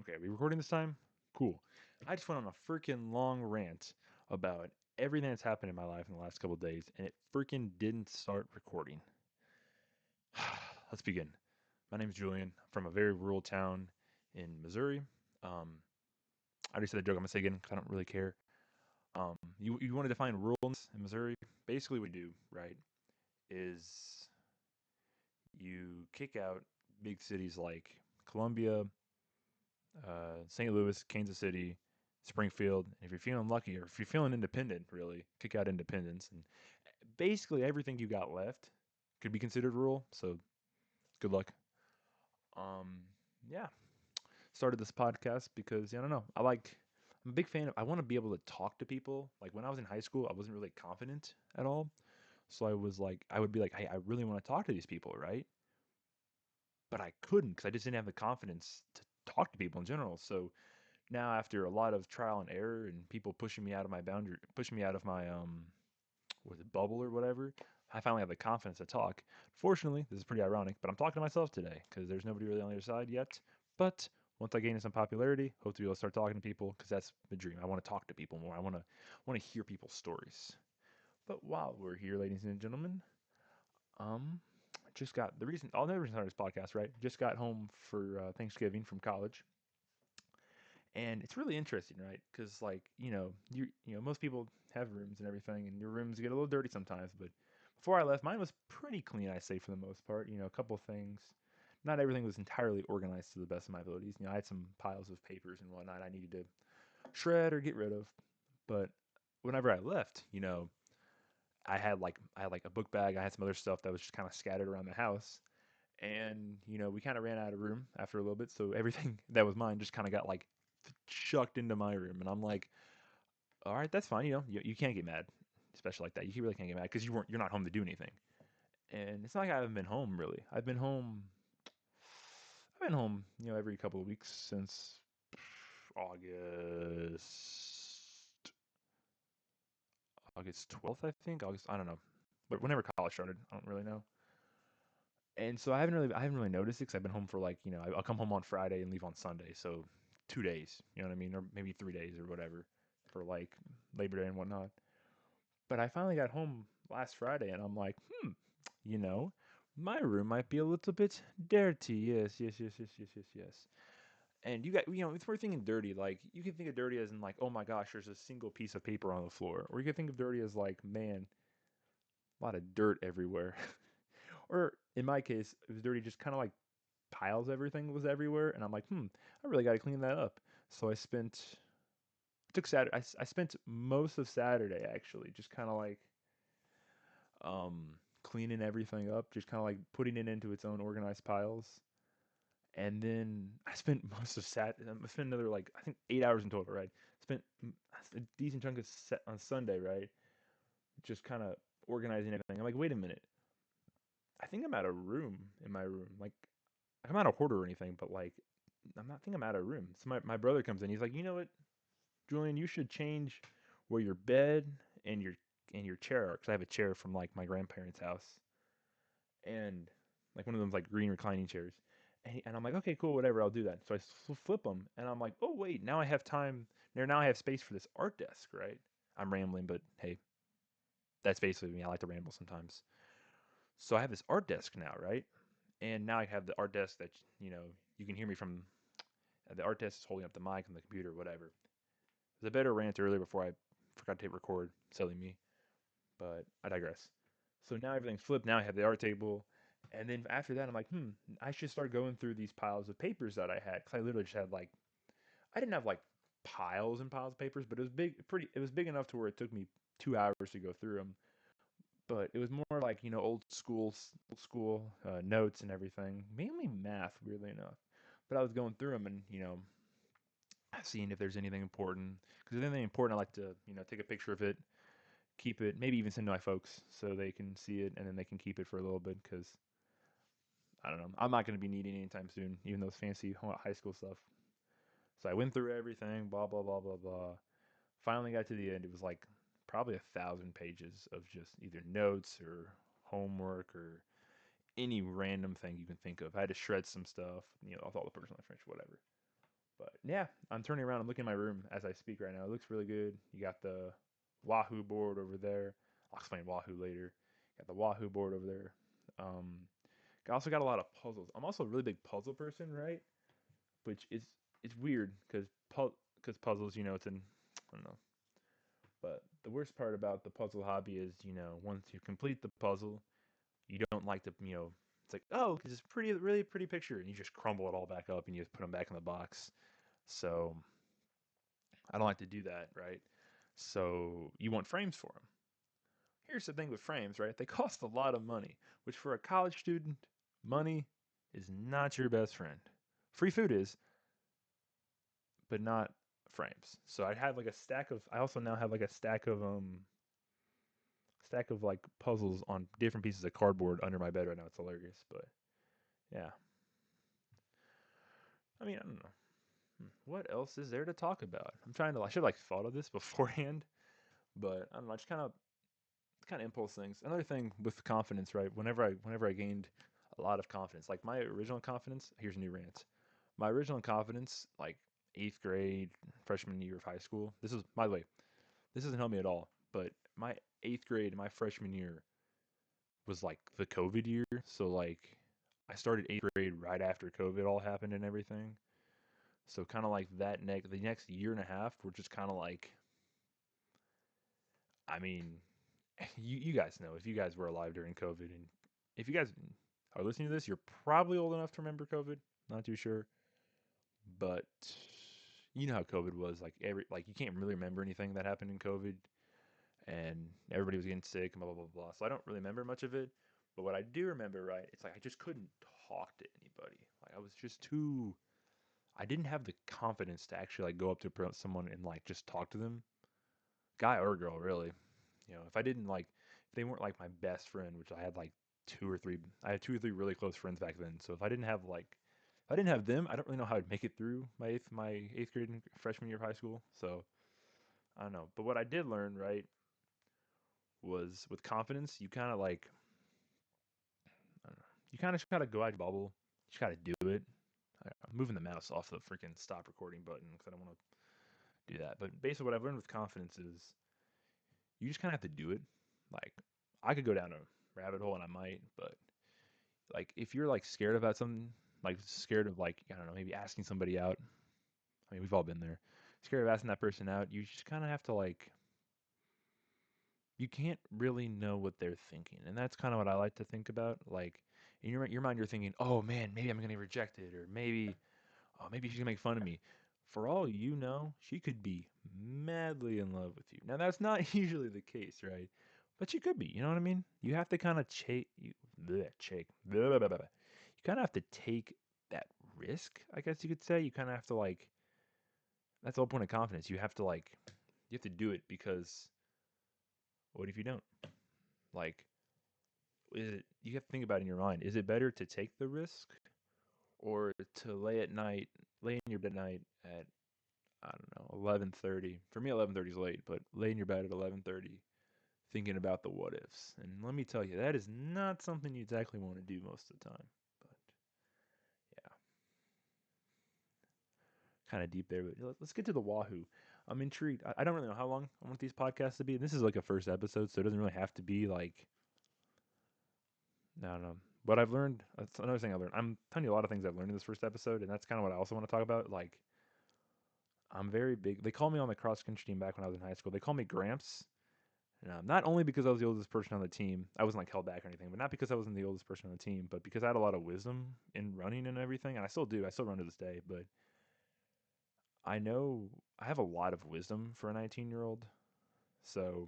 Okay, are we recording this time? Cool. I just went on a freaking long rant about everything that's happened in my life in the last couple of days, and it freaking didn't start recording. Let's begin. My name's Julian. I'm from a very rural town in Missouri. I already said the joke. I'm gonna say again 'cause I don't really care. You want to define ruralness in Missouri? Basically, what we do, right, is you kick out big cities like Columbia, St. Louis, Kansas City, Springfield. And if you're feeling lucky, or if you're feeling independent, really, kick out independence. And basically everything you got left could be considered rural. So good luck. Um, yeah, started this podcast because I don't know. I'm a big fan of. I want to be able to talk to people. Like when I was in high school, I wasn't really confident at all. So I would be like, hey, I really want to talk to these people, right? But I couldn't because I just didn't have the confidence to talk to people in general. So now after a lot of trial and error and people pushing me out of my boundary, pushing me out of my was it bubble or whatever, I finally have the confidence to talk. Fortunately, this is pretty ironic, but I'm talking to myself today because there's nobody really on the other side yet. But once I gain some popularity, hopefully I'll start talking to people because that's the dream. I want to talk to people more. I want to hear people's stories. But while we're here, ladies and gentlemen, um, just got the reason. I'll never start this podcast, right? Just got home for Thanksgiving from college, and it's really interesting, right? Because like most people have rooms and everything, and your rooms get a little dirty sometimes. But before I left, mine was pretty clean, I say, for the most part. A couple things. Not everything was entirely organized to the best of my abilities. I had some piles of papers and whatnot I needed to shred or get rid of. But whenever I left, I had like a book bag. I had some other stuff that was just kind of scattered around the house, and we kind of ran out of room after a little bit, so everything that was mine just kind of got like chucked into my room, and I'm like, all right, that's fine. You can't get mad, especially like that. You really can't get mad because you're not home to do anything. And it's not like I haven't been home really. I've been home, every couple of weeks since August August 12th, I think. I don't know, but whenever college started, I don't really know. And so I haven't really noticed it because I've been home for like I'll come home on Friday and leave on Sunday, so 2 days. You know what I mean, or maybe 3 days or whatever for like Labor Day and whatnot. But I finally got home last Friday, and I'm like, you know, my room might be a little bit dirty. Yes, yes, yes, yes, yes, yes, yes. And if we're thinking dirty, like you can think of dirty as in like, oh my gosh, there's a single piece of paper on the floor, or you can think of dirty as like, man, a lot of dirt everywhere. Or in my case, it was dirty, just kind of like piles. Everything was everywhere, and I'm like, I really got to clean that up. So took Saturday. I spent most of Saturday actually just kind of like cleaning everything up, just kind of like putting it into its own organized piles. And then I spent most of Saturday. I spent another like I think 8 hours in total, right? A decent chunk of set on Sunday, right? Just kind of organizing everything. I'm like, wait a minute. I think I'm out of room in my room. Like I'm not a hoarder or anything, but like I'm not think I'm out of room. So my brother comes in. He's like, you know what, Julian, you should change where your bed and your chair are, because I have a chair from like my grandparents' house, and like one of them's like green reclining chairs. And I'm like, okay, cool, whatever, I'll do that. So I flip them, and I'm like, oh wait, now I have time. Now I have space for this art desk, right? I'm rambling, but hey, that's basically me. I like to ramble sometimes. So I have this art desk now, right? And now I have the art desk that you can hear me from. The art desk is holding up the mic and the computer, whatever. There's a better rant earlier before I forgot to hit record, silly me. But I digress. So now everything's flipped. Now I have the art table. And then after that, I'm like, I should start going through these piles of papers that I had. Because I literally just had like, I didn't have like piles and piles of papers, but it was big enough to where it took me 2 hours to go through them. But it was more like, old school notes and everything. Mainly math, weirdly enough. But I was going through them and, seeing if there's anything important. Because if there's anything important, I like to, take a picture of it, keep it, maybe even send to my folks so they can see it and then they can keep it for a little bit. Because I don't know, I'm not going to be needing it anytime soon, even those fancy high school stuff. So I went through everything, blah blah blah blah blah. Finally got to the end. It was like probably 1,000 pages of just either notes or homework or any random thing you can think of. I had to shred some stuff, with all the personal information, whatever. But yeah, I'm turning around. I'm looking at my room as I speak right now. It looks really good. You got the Wahoo board over there. I'll explain Wahoo later. Got the Wahoo board over there. Um, I also got a lot of puzzles. I'm also a really big puzzle person, right? Which is it's weird because puzzles, it's an I don't know. But the worst part about the puzzle hobby is, once you complete the puzzle, you don't like to, it's like, oh, because it's pretty, really pretty picture, and you just crumble it all back up and you just put them back in the box. So I don't like to do that, right? So you want frames for them. Here's the thing with frames, right? They cost a lot of money, which for a college student, money is not your best friend. Free food is, but not frames. So I have like a stack of. I also now have like a stack of like puzzles on different pieces of cardboard under my bed right now. It's hilarious, but yeah. I mean, I don't know. What else is there to talk about? I'm trying to. I should have like thought of this beforehand, but I don't know. I just kind of impulse things. Another thing with confidence, right? Whenever I gained a lot of confidence, like my original confidence. Here's a new rant. My original confidence, like eighth grade, freshman year of high school. This is, by the way, this doesn't help me at all. But my eighth grade, my freshman year was like the COVID year. So like I started eighth grade right after COVID all happened and everything. So kind of like the next year and a half, we're just kind of like, I mean, you guys know if you guys were alive during COVID, and if you guys are listening to this, you're probably old enough to remember COVID. Not too sure, but you know how COVID was. Like you can't really remember anything that happened in COVID, and everybody was getting sick and blah blah blah blah. So I don't really remember much of it. But what I do remember, right, it's like I just couldn't talk to anybody. Like I was just too. I didn't have the confidence to actually like go up to someone and like just talk to them, guy or girl, really. If I didn't like, if they weren't like my best friend, which I had like I had two or three really close friends back then. So if I didn't have them, I don't really know how I'd make it through my eighth grade and freshman year of high school. So I don't know. But what I did learn, right, was with confidence, you kind of like, I don't know, you kind of just gotta go out your bubble. You just gotta do it. I'm moving the mouse off the freaking stop recording button because I don't want to do that. But basically, what I've learned with confidence is you just kind of have to do it. Like, I could go down a rabbit hole and I might, but like if you're like scared about something, like scared of like, I don't know, maybe asking somebody out. I mean, we've all been there. Scared of asking that person out, you just kind of have to like you can't really know what they're thinking. And that's kind of what I like to think about. Like in your mind you're thinking, "Oh man, maybe I'm going to get rejected or maybe oh, maybe she's going to make fun of me." For all you know, she could be madly in love with you. Now that's not usually the case, right? But she could be, you know what I mean? You have to kind of you kind of have to take that risk, I guess you could say. You kind of have to like that's the whole point of confidence. You have to do it because what if you don't? Like is it you have to think about it in your mind. Is it better to take the risk or to lay in your bed at night at I don't know, 11:30. For me 11:30 is late, but lay in your bed at 11:30 thinking about the what ifs. And let me tell you, that is not something you exactly want to do most of the time. But yeah, kind of deep there. But let's get to the Wahoo. I'm intrigued. I don't really know how long I want these podcasts to be. This is like a first episode, so it doesn't really have to be like I don't know. What I've learned, that's another thing I learned. I'm telling you a lot of things I've learned in this first episode, and that's kind of what I also want to talk about. Like, I'm very big. They called me on the cross country team back when I was in high school. They called me Gramps. Not only because I was the oldest person on the team, I wasn't like held back or anything, but not because I wasn't the oldest person on the team, but because I had a lot of wisdom in running and everything, and I still do. I still run to this day, but I know I have a lot of wisdom for a 19-year-old. So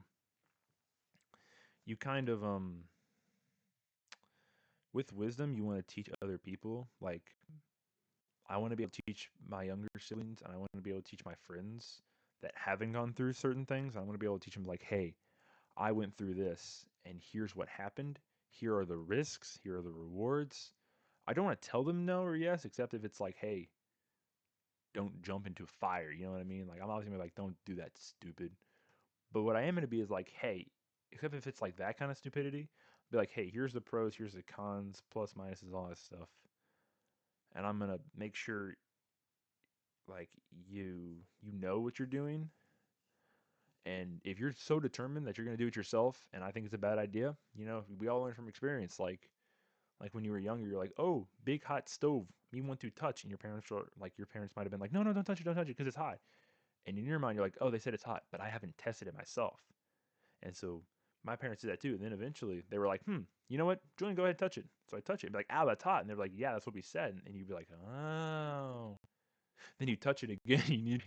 you kind of with wisdom, you want to teach other people. Like I want to be able to teach my younger siblings, and I want to be able to teach my friends that haven't gone through certain things. I want to be able to teach them like, hey, I went through this, and here's what happened. Here are the risks. Here are the rewards. I don't want to tell them no or yes, except if it's like, hey, don't jump into fire. You know what I mean? Like, I'm obviously gonna be like, don't do that, stupid. But what I am going to be is like, hey, except if it's like that kind of stupidity, be like, hey, here's the pros, here's the cons, plus, minuses, all that stuff. And I'm going to make sure, like you know what you're doing, and if you're so determined that you're going to do it yourself, and I think it's a bad idea, we all learn from experience. Like when you were younger, you're like, oh, big hot stove, me want to touch, and your parents might have been like, no, no, don't touch it, because it's hot. And in your mind, you're like, oh, they said it's hot, but I haven't tested it myself. And so my parents did that too. And then eventually they were like, you know what, Julian, go ahead and touch it. So I touch it, and be like, ow, that's hot. And they're like, yeah, that's what we said. And you'd be like, oh. Then you touch it again. You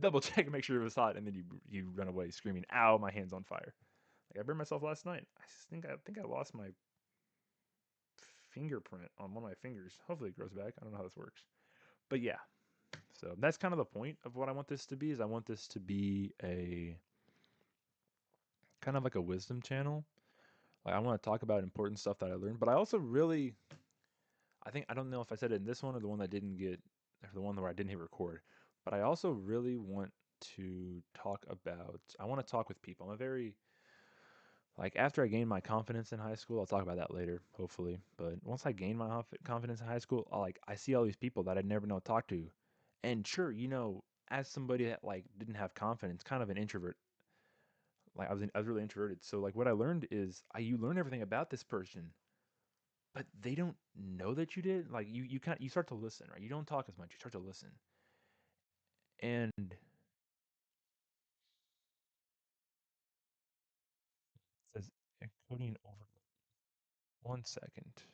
double check and make sure it was hot, and then you run away screaming, "Ow, my hand's on fire!" Like I burned myself last night. I think I lost my fingerprint on one of my fingers. Hopefully it grows back. I don't know how this works, but yeah. So that's kind of the point of what I want this to be. Is I want this to be a kind of like a wisdom channel. Like I want to talk about important stuff that I learned, but I also really, I don't know if I said it in this one or the one that didn't get, or the one where I didn't hit record, but I also really want to talk about, I want to talk with people. I'm a very, like, after I gained my confidence in high school, I'll talk about that later, hopefully. But once I gained my confidence in high school, I see all these people that I'd never know talk to. And sure, as somebody that like didn't have confidence, kind of an introvert, like I was really introverted. So like what I learned is you learn everything about this person, but they don't know that you did. Like you start to listen, right? You don't talk as much. You start to listen. And it says encoding overload. 1 second.